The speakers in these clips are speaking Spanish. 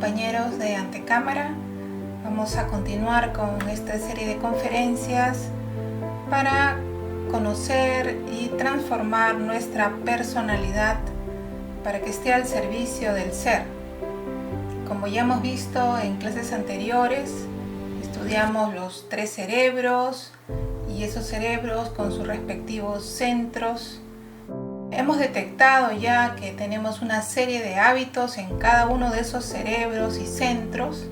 compañeros de Antecámara. Vamos a continuar con esta serie de conferencias para conocer y transformar nuestra personalidad para que esté al servicio del ser. Como ya hemos visto en clases anteriores, estudiamos los 3 cerebros y esos cerebros con sus respectivos centros. Hemos detectado ya que tenemos una serie de hábitos en cada uno de esos cerebros y centros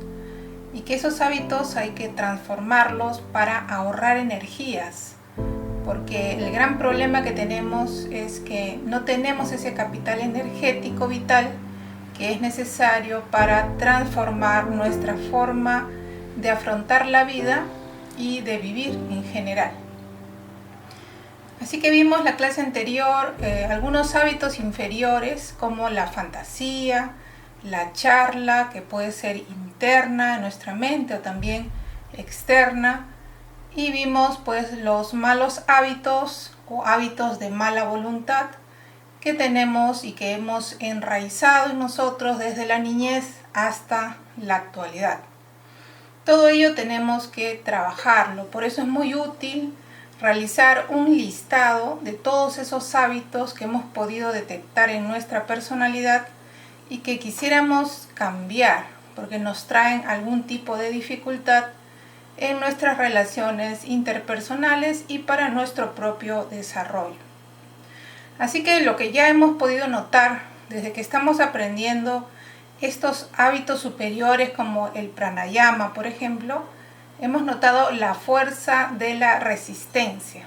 y que esos hábitos hay que transformarlos para ahorrar energías, porque el gran problema que tenemos es que no tenemos ese capital energético vital que es necesario para transformar nuestra forma de afrontar la vida y de vivir en general. Así que vimos la clase anterior algunos hábitos inferiores como la fantasía, la charla, que puede ser interna en nuestra mente o también externa, y vimos pues los malos hábitos o hábitos de mala voluntad que tenemos y que hemos enraizado en nosotros desde la niñez hasta la actualidad. Todo ello tenemos que trabajarlo, por eso es muy útil realizar un listado de todos esos hábitos que hemos podido detectar en nuestra personalidad y que quisiéramos cambiar porque nos traen algún tipo de dificultad en nuestras relaciones interpersonales y para nuestro propio desarrollo. Así que lo que ya hemos podido notar desde que estamos aprendiendo estos hábitos superiores como el pranayama, por ejemplo, hemos notado la fuerza de la resistencia.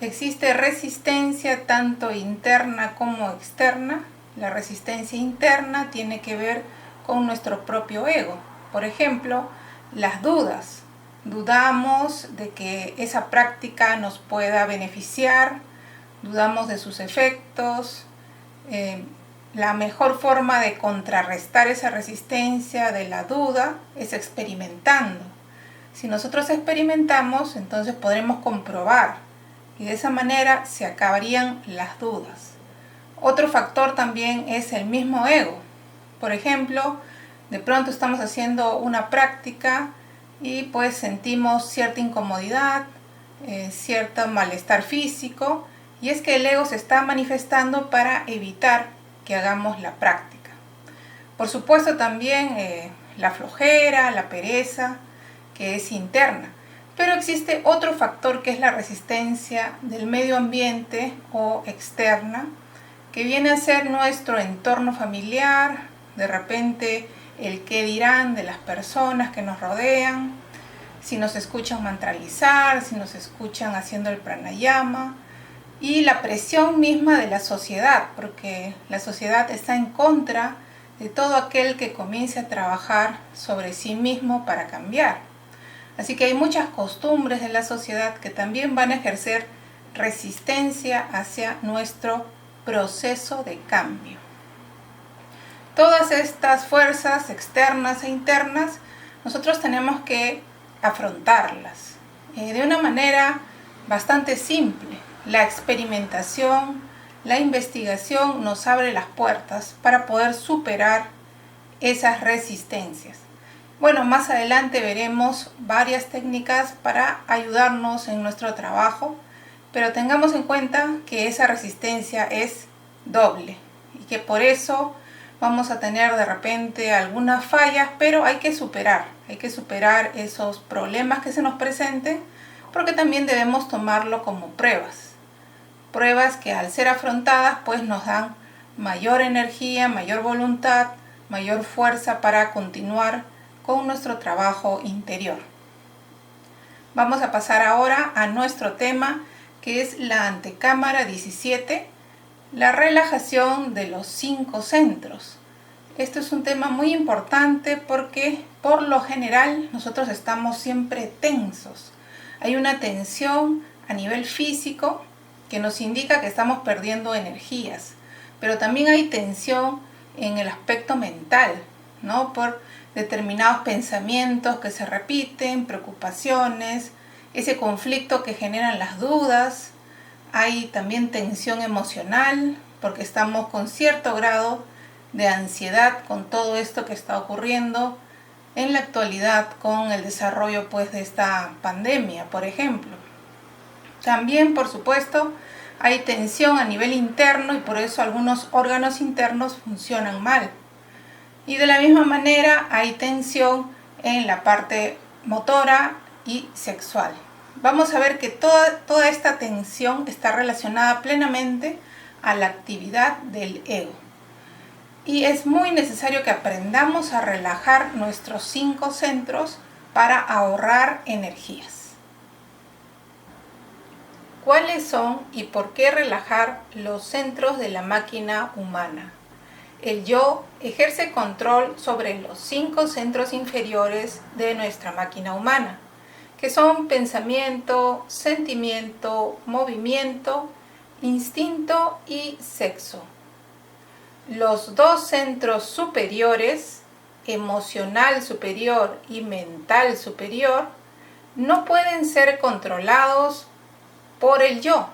Existe resistencia tanto interna como externa. La resistencia interna tiene que ver con nuestro propio ego. Por ejemplo, las dudas. Dudamos de que esa práctica nos pueda beneficiar, dudamos de sus efectos. La mejor forma de contrarrestar esa resistencia de la duda es experimentando. Si nosotros experimentamos, entonces podremos comprobar y de esa manera se acabarían las dudas. Otro factor también es el mismo ego. Por ejemplo, de pronto estamos haciendo una práctica y pues sentimos cierta incomodidad, cierto malestar físico, y es que el ego se está manifestando para evitar que hagamos la práctica. Por supuesto también la flojera, la pereza, que es interna, pero existe otro factor que es la resistencia del medio ambiente o externa, que viene a ser nuestro entorno familiar, de repente el qué dirán de las personas que nos rodean, si nos escuchan mantralizar, si nos escuchan haciendo el pranayama, y la presión misma de la sociedad, porque la sociedad está en contra de todo aquel que comience a trabajar sobre sí mismo para cambiar. Así que hay muchas costumbres de la sociedad que también van a ejercer resistencia hacia nuestro proceso de cambio. Todas estas fuerzas externas e internas, nosotros tenemos que afrontarlas de una manera bastante simple. La experimentación, la investigación nos abre las puertas para poder superar esas resistencias. Bueno, más adelante veremos varias técnicas para ayudarnos en nuestro trabajo, pero tengamos en cuenta que esa resistencia es doble y que por eso vamos a tener de repente algunas fallas, pero hay que superar esos problemas que se nos presenten, porque también debemos tomarlo como pruebas que al ser afrontadas pues nos dan mayor energía, mayor voluntad, mayor fuerza para continuar con nuestro trabajo interior. Vamos a pasar ahora a nuestro tema, que es la Antecámara 17, la relajación de los 5 centros. Esto es un tema muy importante porque por lo general nosotros estamos siempre tensos. Hay una tensión a nivel físico que nos indica que estamos perdiendo energías, pero también hay tensión en el aspecto mental, ¿no? Por determinados pensamientos que se repiten, preocupaciones, ese conflicto que generan las dudas. Hay también tensión emocional porque estamos con cierto grado de ansiedad con todo esto que está ocurriendo en la actualidad con el desarrollo pues de esta pandemia, por ejemplo. También, por supuesto, hay tensión a nivel interno y por eso algunos órganos internos funcionan mal. Y de la misma manera hay tensión en la parte motora y sexual. Vamos a ver que toda esta tensión está relacionada plenamente a la actividad del ego. Y es muy necesario que aprendamos a relajar nuestros 5 centros para ahorrar energías. ¿Cuáles son y por qué relajar los centros de la máquina humana? El yo ejerce control sobre los 5 centros inferiores de nuestra máquina humana, que son pensamiento, sentimiento, movimiento, instinto y sexo. Los 2 centros superiores, emocional superior y mental superior, no pueden ser controlados por el yo,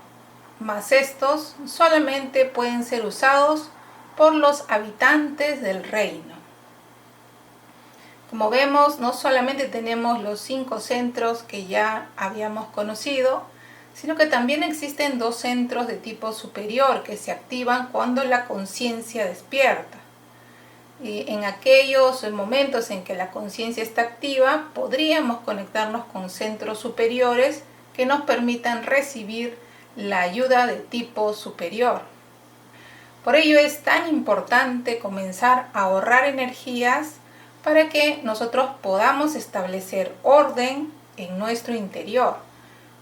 mas estos solamente pueden ser usados por los habitantes del reino. Como vemos, no solamente tenemos los 5 centros que ya habíamos conocido, sino que también existen 2 centros de tipo superior que se activan cuando la conciencia despierta. Y en aquellos momentos en que la conciencia está activa, podríamos conectarnos con centros superiores que nos permitan recibir la ayuda de tipo superior. Por ello es tan importante comenzar a ahorrar energías para que nosotros podamos establecer orden en nuestro interior.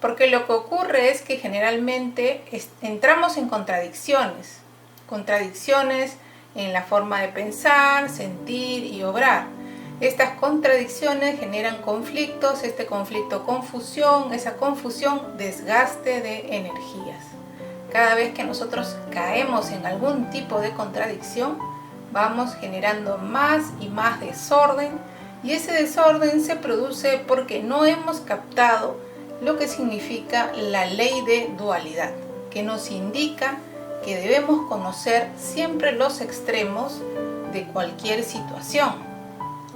Porque lo que ocurre es que generalmente entramos en contradicciones en la forma de pensar, sentir y obrar. Estas contradicciones generan conflictos, este conflicto confusión, esa confusión desgaste de energías. Cada vez que nosotros caemos en algún tipo de contradicción, vamos generando más y más desorden, y ese desorden se produce porque no hemos captado lo que significa la ley de dualidad, que nos indica que debemos conocer siempre los extremos de cualquier situación.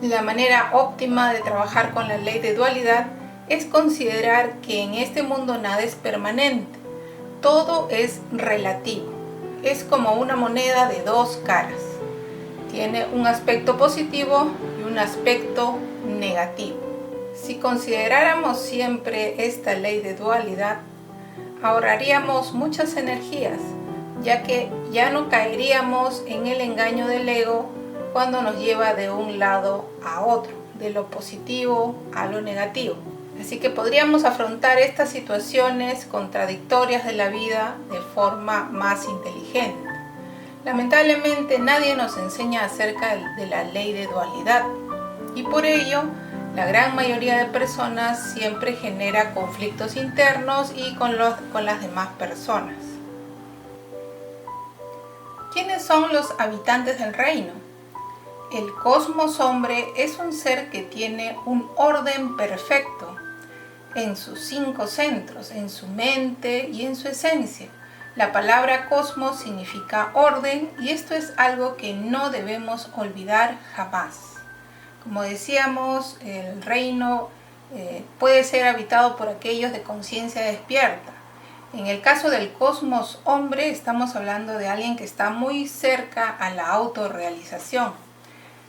La manera óptima de trabajar con la ley de dualidad es considerar que en este mundo nada es permanente, todo es relativo, es como una moneda de 2 caras, tiene un aspecto positivo y un aspecto negativo. Si consideráramos siempre esta ley de dualidad, ahorraríamos muchas energías, ya que ya no caeríamos en el engaño del ego cuando nos lleva de un lado a otro, de lo positivo a lo negativo. Así que podríamos afrontar estas situaciones contradictorias de la vida de forma más inteligente. Lamentablemente nadie nos enseña acerca de la ley de dualidad y por ello la gran mayoría de personas siempre genera conflictos internos y con las demás personas. ¿Quiénes son los habitantes del reino? El cosmos hombre es un ser que tiene un orden perfecto en sus 5 centros, en su mente y en su esencia. La palabra cosmos significa orden y esto es algo que no debemos olvidar jamás. Como decíamos, el reino puede ser habitado por aquellos de conciencia despierta. En el caso del cosmos hombre, estamos hablando de alguien que está muy cerca a la autorrealización.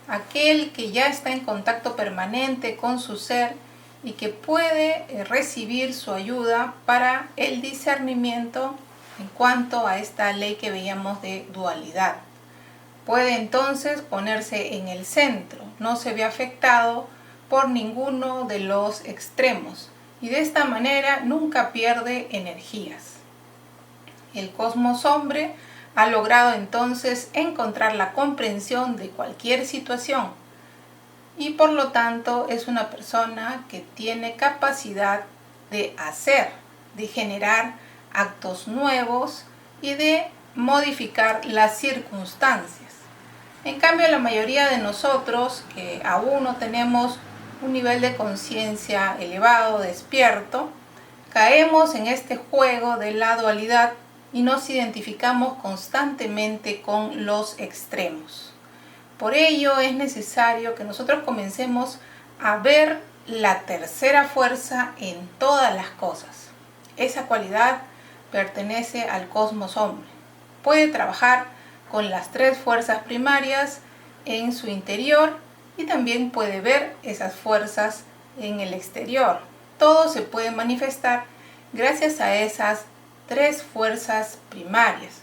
Aquel que ya está en contacto permanente con su ser y que puede recibir su ayuda para el discernimiento en cuanto a esta ley que veíamos de dualidad. Puede entonces ponerse en el centro, no se ve afectado por ninguno de los extremos y de esta manera nunca pierde energías. El cosmos hombre ha logrado entonces encontrar la comprensión de cualquier situación y por lo tanto es una persona que tiene capacidad de hacer, de generar actos nuevos y de modificar las circunstancias. En cambio, la mayoría de nosotros que aún no tenemos un nivel de conciencia elevado, despierto, caemos en este juego de la dualidad y nos identificamos constantemente con los extremos. Por ello es necesario que nosotros comencemos a ver la tercera fuerza en todas las cosas. Esa cualidad pertenece al cosmos hombre. Puede trabajar con las tres fuerzas primarias en su interior y también puede ver esas fuerzas en el exterior. Todo se puede manifestar gracias a esas tres fuerzas primarias.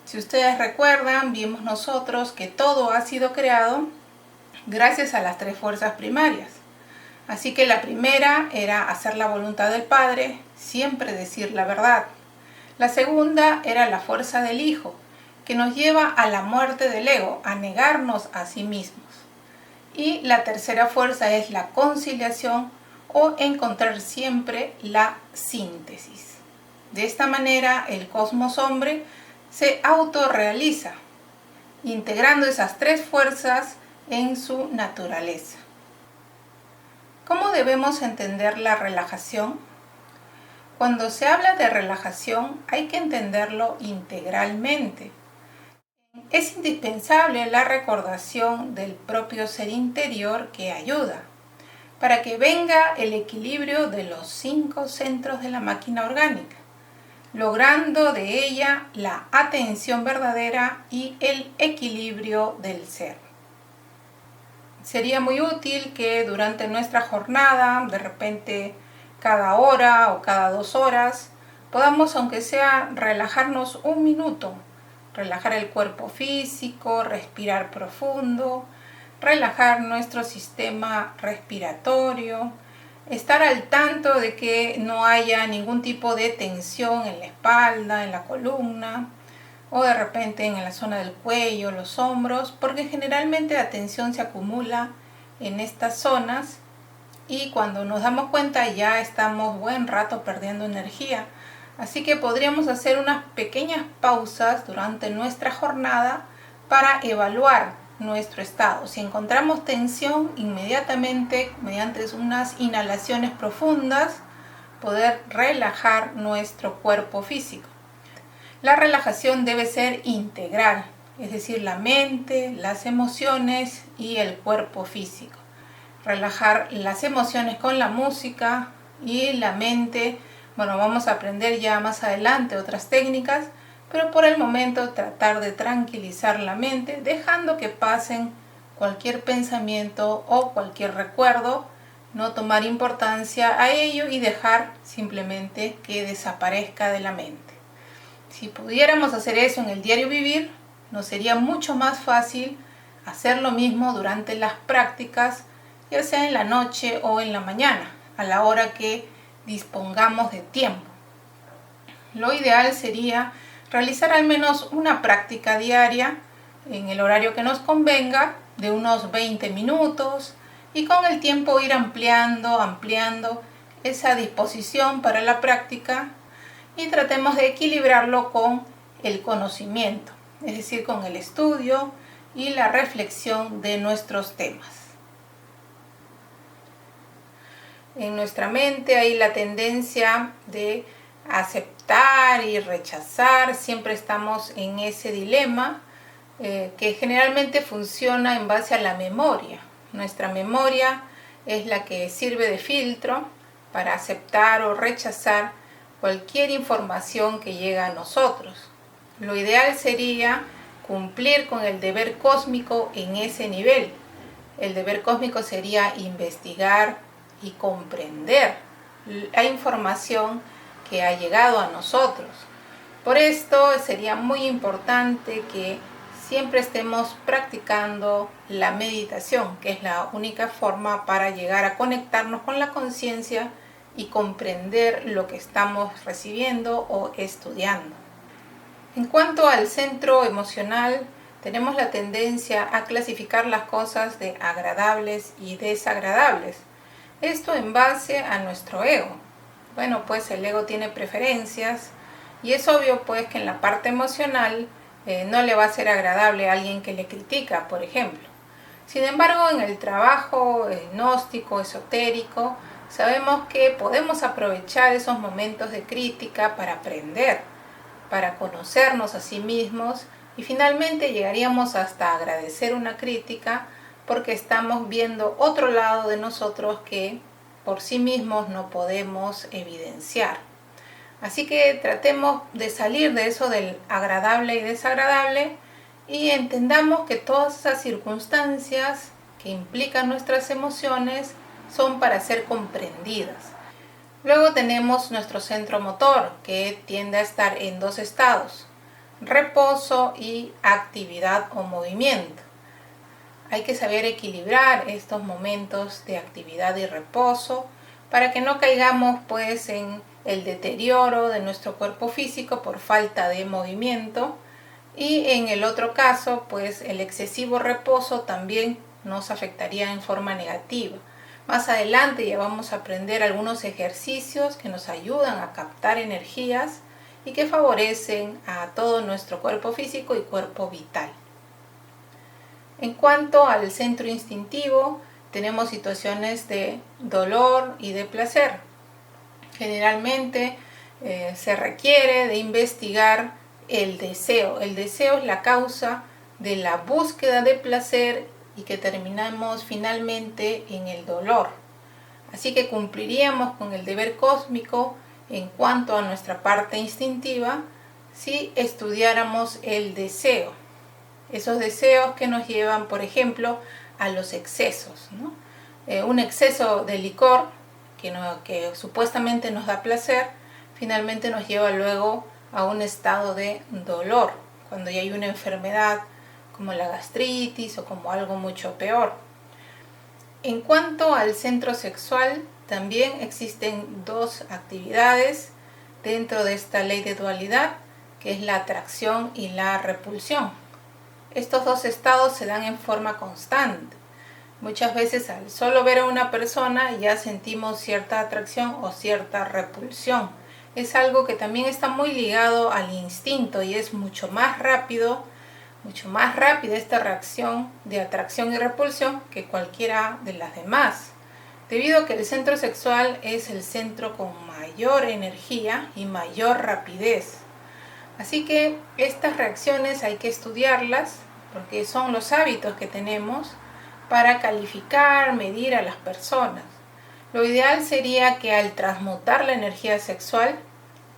Si ustedes recuerdan, vimos nosotros que todo ha sido creado gracias a las tres fuerzas primarias. Así que la primera era hacer la voluntad del Padre, siempre decir la verdad. La segunda era la fuerza del Hijo, que nos lleva a la muerte del ego, a negarnos a sí mismos. Y la tercera fuerza es la conciliación o encontrar siempre la síntesis. De esta manera el cosmos hombre se autorrealiza, integrando esas tres fuerzas en su naturaleza. ¿Cómo debemos entender la relajación? Cuando se habla de relajación hay que entenderlo integralmente. Es indispensable la recordación del propio ser interior que ayuda para que venga el equilibrio de los 5 centros de la máquina orgánica, logrando de ella la atención verdadera y el equilibrio del ser. Sería muy útil que durante nuestra jornada, de repente cada hora o cada 2 horas, podamos, aunque sea, relajarnos un minuto, relajar el cuerpo físico, respirar profundo, relajar nuestro sistema respiratorio, estar al tanto de que no haya ningún tipo de tensión en la espalda, en la columna, o de repente en la zona del cuello, los hombros, porque generalmente la tensión se acumula en estas zonas y cuando nos damos cuenta ya estamos buen rato perdiendo energía. Así que podríamos hacer unas pequeñas pausas durante nuestra jornada para evaluar nuestro estado. Si encontramos tensión, inmediatamente mediante unas inhalaciones profundas poder relajar nuestro cuerpo físico. La relajación debe ser integral, es decir, la mente, las emociones y el cuerpo físico. Relajar las emociones con la música y la mente, vamos a aprender ya más adelante otras técnicas, pero por el momento tratar de tranquilizar la mente, dejando que pasen cualquier pensamiento o cualquier recuerdo, no tomar importancia a ello y dejar simplemente que desaparezca de la mente. Si pudiéramos hacer eso en el diario vivir, nos sería mucho más fácil hacer lo mismo durante las prácticas, ya sea en la noche o en la mañana, a la hora que dispongamos de tiempo. Lo ideal sería realizar al menos una práctica diaria en el horario que nos convenga, de unos 20 minutos, y con el tiempo ir ampliando esa disposición para la práctica y tratemos de equilibrarlo con el conocimiento, es decir, con el estudio y la reflexión de nuestros temas. En nuestra mente hay la tendencia de aceptar y rechazar, siempre estamos en ese dilema que generalmente funciona en base a la memoria. Nuestra memoria es la que sirve de filtro para aceptar o rechazar cualquier información que llega a nosotros. Lo ideal sería cumplir con el deber cósmico en ese nivel. El deber cósmico sería investigar y comprender la información que ha llegado a nosotros. Por esto sería muy importante que siempre estemos practicando la meditación, que es la única forma para llegar a conectarnos con la conciencia y comprender lo que estamos recibiendo o estudiando. En cuanto al centro emocional, tenemos la tendencia a clasificar las cosas de agradables y desagradables. Esto en base a nuestro ego. Pues el ego tiene preferencias y es obvio pues que en la parte emocional no le va a ser agradable a alguien que le critica, por ejemplo. Sin embargo, en el trabajo gnóstico, esotérico, sabemos que podemos aprovechar esos momentos de crítica para aprender, para conocernos a sí mismos Y finalmente llegaríamos hasta agradecer una crítica porque estamos viendo otro lado de nosotros que por sí mismos no podemos evidenciar. Así que tratemos de salir de eso del agradable y desagradable y entendamos que todas esas circunstancias que implican nuestras emociones son para ser comprendidas. Luego tenemos nuestro centro motor, que tiende a estar en dos estados: reposo y actividad o movimiento. Hay que saber equilibrar estos momentos de actividad y reposo para que no caigamos pues en el deterioro de nuestro cuerpo físico por falta de movimiento, y en el otro caso pues el excesivo reposo también nos afectaría en forma negativa. Más adelante ya vamos a aprender algunos ejercicios que nos ayudan a captar energías y que favorecen a todo nuestro cuerpo físico y cuerpo vital. En cuanto al centro instintivo, tenemos situaciones de dolor y de placer. Generalmente se requiere de investigar el deseo. El deseo es la causa de la búsqueda de placer y que terminamos finalmente en el dolor. Así que cumpliríamos con el deber cósmico en cuanto a nuestra parte instintiva si estudiáramos el deseo. Esos deseos que nos llevan, por ejemplo, a los excesos, ¿no? Un exceso de licor que supuestamente nos da placer, finalmente nos lleva luego a un estado de dolor, cuando ya hay una enfermedad como la gastritis o como algo mucho peor. En cuanto al centro sexual, también existen dos actividades dentro de esta ley de dualidad, que es la atracción y la repulsión. Estos dos estados se dan en forma constante. Muchas veces al solo ver a una persona ya sentimos cierta atracción o cierta repulsión. Es algo que también está muy ligado al instinto y es mucho más rápida esta reacción de atracción y repulsión que cualquiera de las demás, debido a que el centro sexual es el centro con mayor energía y mayor rapidez. Así que estas reacciones hay que estudiarlas porque son los hábitos que tenemos para calificar, medir a las personas. Lo ideal sería que al transmutar la energía sexual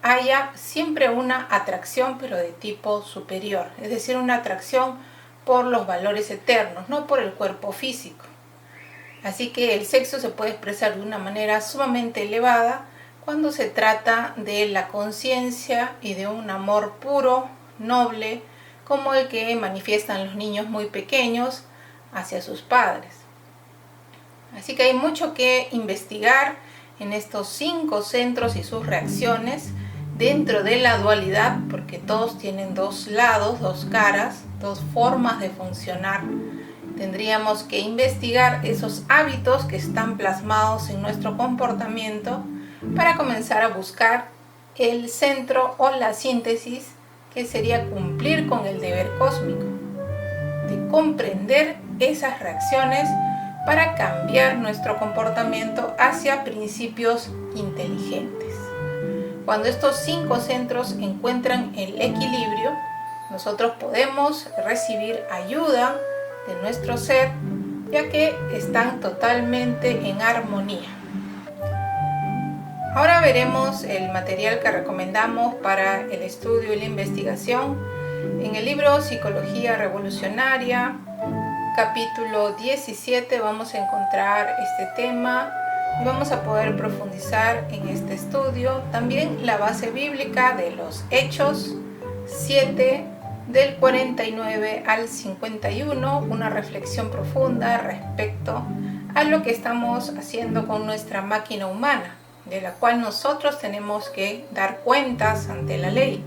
haya siempre una atracción, pero de tipo superior, es decir, una atracción por los valores eternos, no por el cuerpo físico. Así que el sexo se puede expresar de una manera sumamente elevada cuando se trata de la conciencia y de un amor puro, noble, como el que manifiestan los niños muy pequeños hacia sus padres. Así que hay mucho que investigar en estos 5 centros y sus reacciones dentro de la dualidad, porque todos tienen dos lados, dos caras, dos formas de funcionar. Tendríamos que investigar esos hábitos que están plasmados en nuestro comportamiento para comenzar a buscar el centro o la síntesis, que sería cumplir con el deber cósmico, de comprender esas reacciones para cambiar nuestro comportamiento hacia principios inteligentes. Cuando estos 5 centros encuentran el equilibrio, nosotros podemos recibir ayuda de nuestro ser, ya que están totalmente en armonía. Ahora veremos el material que recomendamos para el estudio y la investigación. En el libro Psicología Revolucionaria, capítulo 17, vamos a encontrar este tema y vamos a poder profundizar en este estudio. También la base bíblica de los Hechos 7, del 49 al 51, una reflexión profunda respecto a lo que estamos haciendo con nuestra máquina humana, de la cual nosotros tenemos que dar cuentas ante la ley.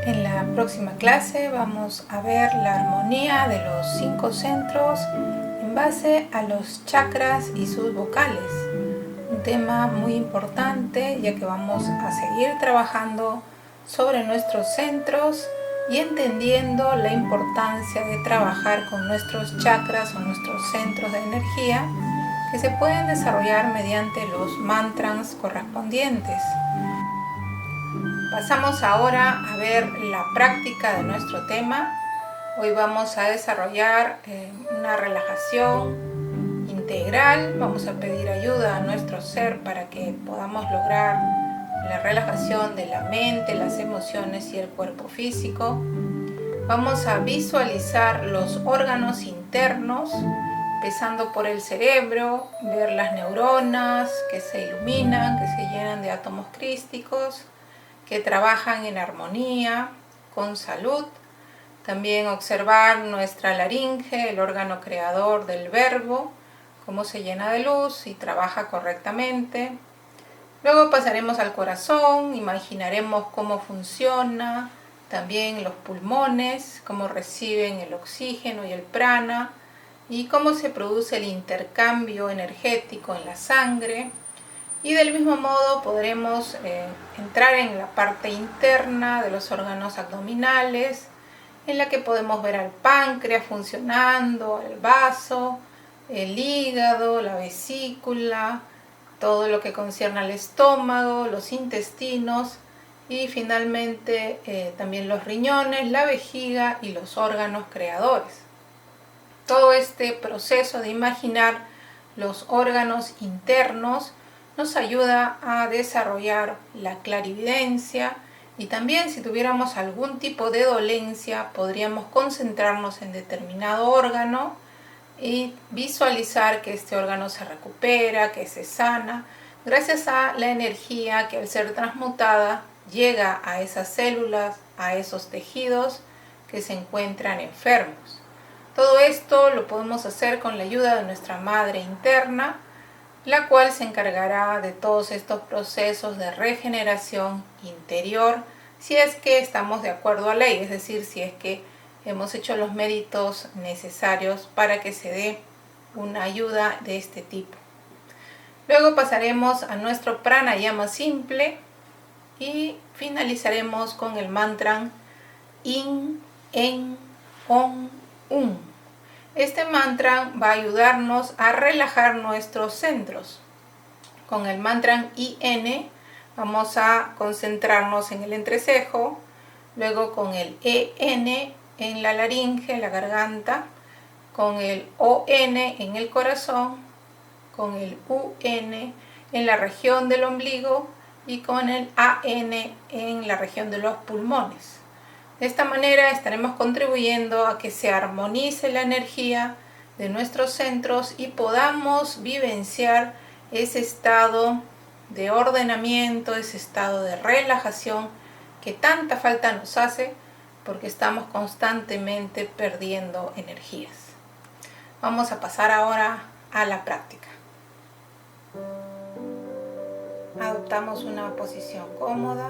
En la próxima clase vamos a ver la armonía de los 5 centros en base a los chakras y sus vocales. Un tema muy importante, ya que vamos a seguir trabajando sobre nuestros centros y entendiendo la importancia de trabajar con nuestros chakras o nuestros centros de energía, que se pueden desarrollar mediante los mantras correspondientes. Pasamos ahora a ver la práctica de nuestro tema. Hoy vamos a desarrollar una relajación integral. Vamos a pedir ayuda a nuestro ser para que podamos lograr la relajación de la mente, las emociones y el cuerpo físico. Vamos a visualizar los órganos internos, empezando por el cerebro, ver las neuronas que se iluminan, que se llenan de átomos crísticos, que trabajan en armonía, con salud. También observar nuestra laringe, el órgano creador del verbo, cómo se llena de luz y trabaja correctamente. Luego pasaremos al corazón, imaginaremos cómo funciona, también los pulmones, cómo reciben el oxígeno y el prana, y cómo se produce el intercambio energético en la sangre. Y del mismo modo podremos entrar en la parte interna de los órganos abdominales, en la que podemos ver al páncreas funcionando, el vaso, el hígado, la vesícula, todo lo que concierne al estómago, los intestinos y finalmente también los riñones, la vejiga y los órganos creadores. Todo este proceso de imaginar los órganos internos nos ayuda a desarrollar la clarividencia y también si tuviéramos algún tipo de dolencia podríamos concentrarnos en determinado órgano y visualizar que este órgano se recupera, que se sana, gracias a la energía que al ser transmutada llega a esas células, a esos tejidos que se encuentran enfermos. Todo esto lo podemos hacer con la ayuda de nuestra madre interna, la cual se encargará de todos estos procesos de regeneración interior, si es que estamos de acuerdo a ley, es decir, si es que hemos hecho los méritos necesarios para que se dé una ayuda de este tipo. Luego pasaremos a nuestro pranayama simple y finalizaremos con el mantra In, En, On, Un. Este mantra va a ayudarnos a relajar nuestros centros. Con el mantra IN vamos a concentrarnos en el entrecejo, luego con el EN en la laringe, la garganta, con el ON en el corazón, con el UN en la región del ombligo y con el AN en la región de los pulmones. De esta manera estaremos contribuyendo a que se armonice la energía de nuestros centros y podamos vivenciar ese estado de ordenamiento, ese estado de relajación que tanta falta nos hace porque estamos constantemente perdiendo energías. Vamos a pasar ahora a la práctica. Adoptamos una posición cómoda.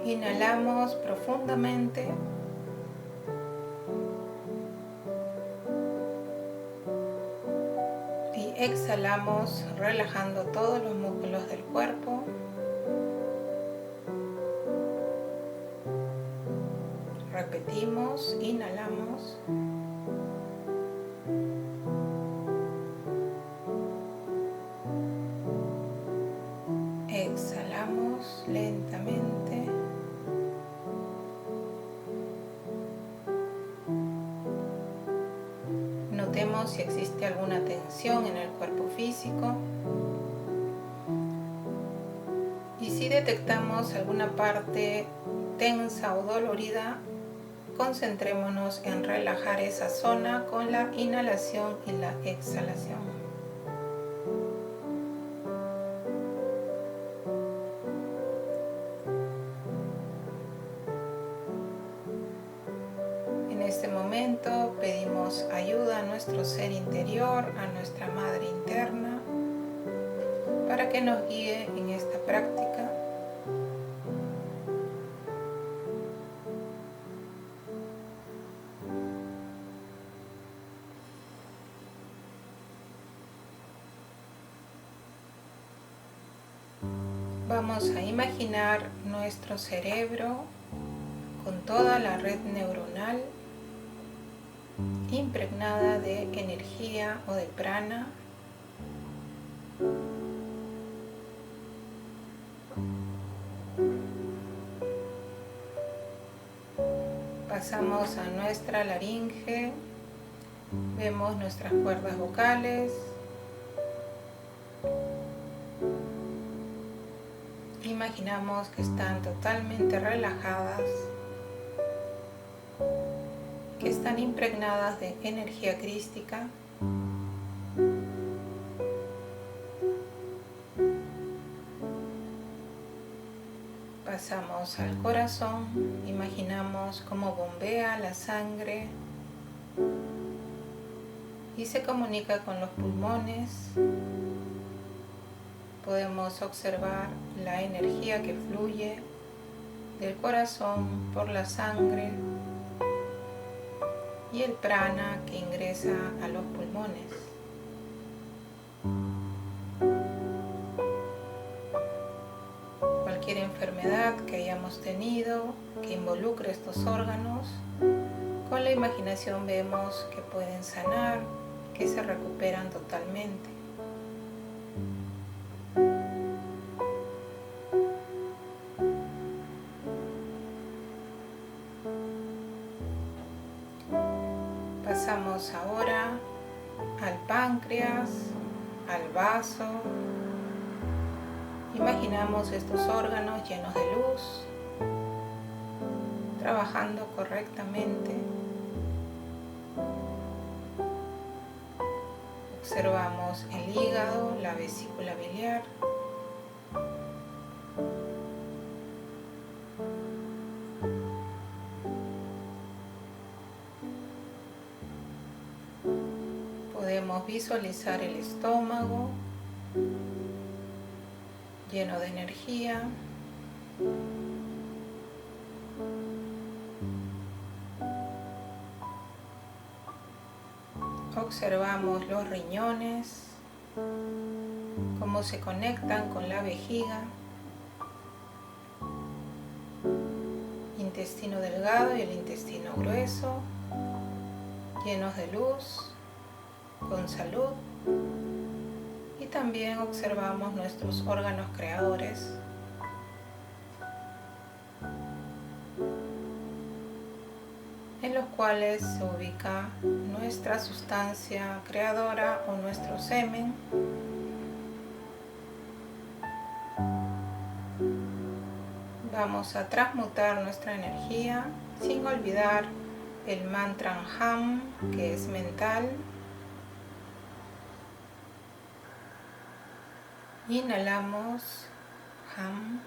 Inhalamos profundamente. Y exhalamos relajando todos los músculos del cuerpo. Repetimos, inhalamos. Exhalamos lentamente. Notemos si existe alguna tensión en el cuerpo físico. Y si detectamos alguna parte tensa o dolorida, concentrémonos en relajar esa zona con la inhalación y la exhalación. En este momento pedimos ayuda a nuestro ser interior, a nuestra madre interna, para que nos guíe en esta práctica. Vamos a imaginar nuestro cerebro con toda la red neuronal impregnada de energía o de prana. Pasamos a nuestra laringe, vemos nuestras cuerdas vocales. Imaginamos que están totalmente relajadas, que están impregnadas de energía crística. Pasamos al corazón, imaginamos cómo bombea la sangre y se comunica con los pulmones. Podemos observar la energía que fluye del corazón por la sangre y el prana que ingresa a los pulmones. Cualquier enfermedad que hayamos tenido que involucre estos órganos, con la imaginación vemos que pueden sanar, que se recuperan totalmente. Pasamos ahora al páncreas, al vaso. Imaginamos estos órganos llenos de luz, trabajando correctamente. Observamos el hígado, la vesícula biliar. Podemos visualizar el estómago lleno de energía. Observamos los riñones, cómo se conectan con la vejiga, intestino delgado y el intestino grueso, llenos de luz, con salud. Y también observamos nuestros órganos creadores, en los cuales se ubica nuestra sustancia creadora o nuestro semen. Vamos a transmutar nuestra energía sin olvidar el mantra Ham, que es mental. Inhalamos Ham.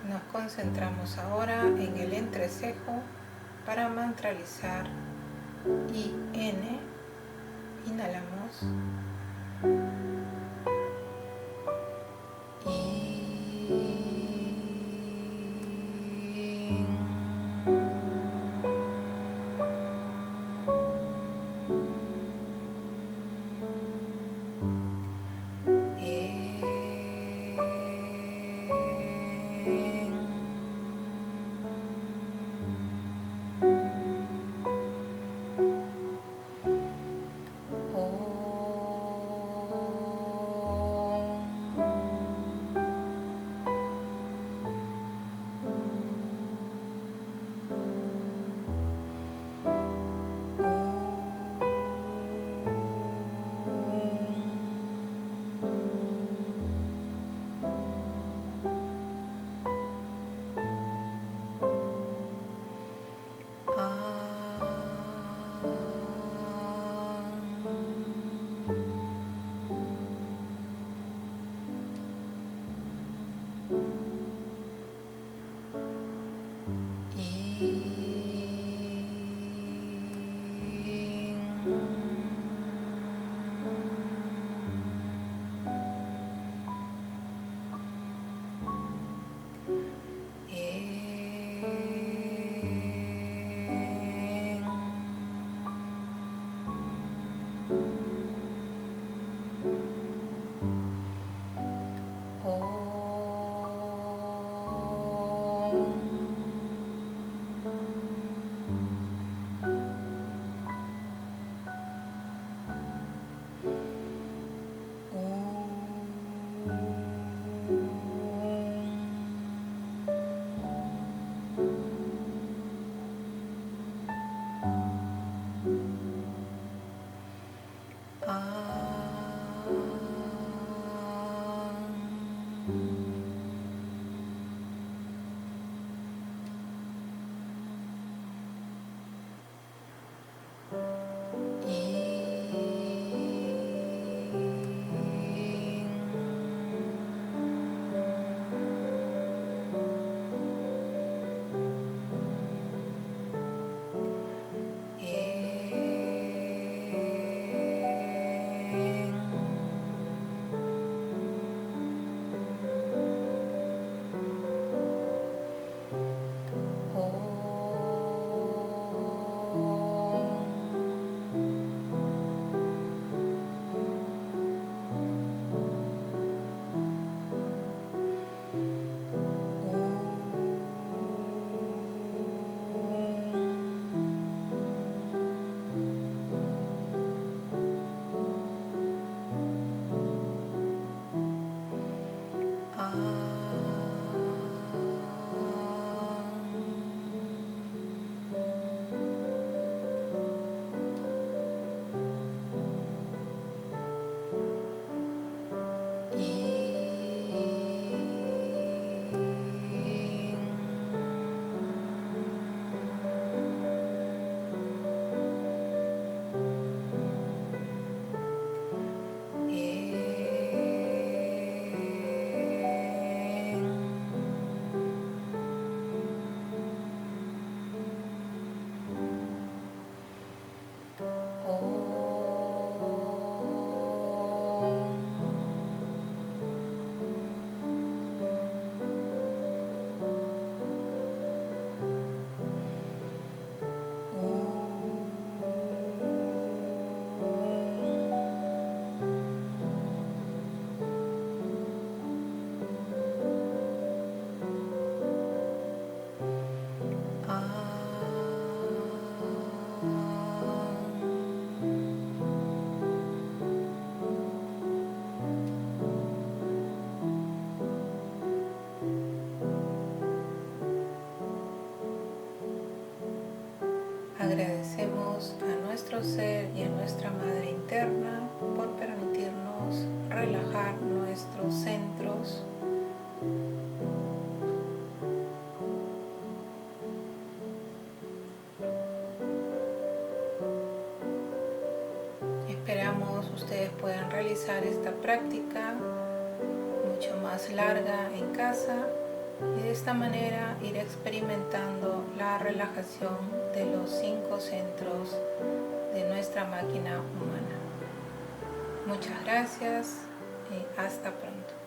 Nos concentramos ahora en el entrecejo para mantralizar IN. Inhalamos. Agradecemos a nuestro ser y a nuestra madre interna por permitirnos relajar nuestros centros. Esperamos ustedes puedan realizar esta práctica mucho más larga en casa y de esta manera ir experimentando la relajación de los 5 centros de nuestra máquina humana. Muchas gracias y hasta pronto.